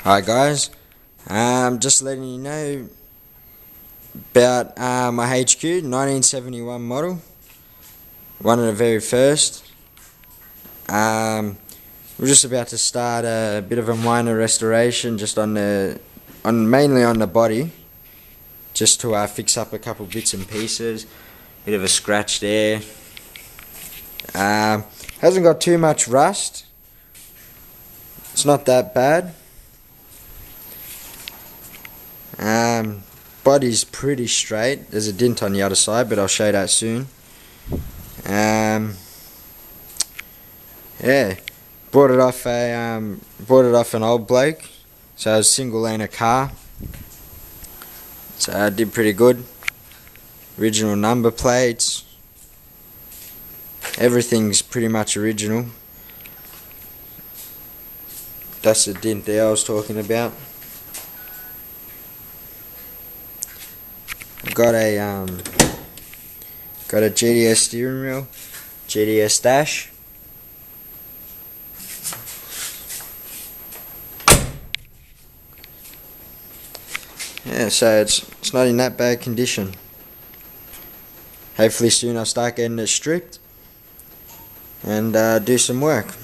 Hi guys, just letting you know about my HQ 1971 model, one of the very first. We're just about to start a bit of a minor restoration, just mainly on the body, just to fix up a couple bits and pieces. Bit of a scratch there. Hasn't got too much rust. It's not that bad. Body's pretty straight. There's a dint on the other side, but I'll show that soon. Yeah, bought it off an old bloke. So I was single owner car. So I did pretty good. Original number plates. Everything's pretty much original. That's the dint there I was talking about. Got a GDS steering wheel, GDS dash. Yeah, so it's not in that bad condition. Hopefully soon I'll start getting it stripped and do some work.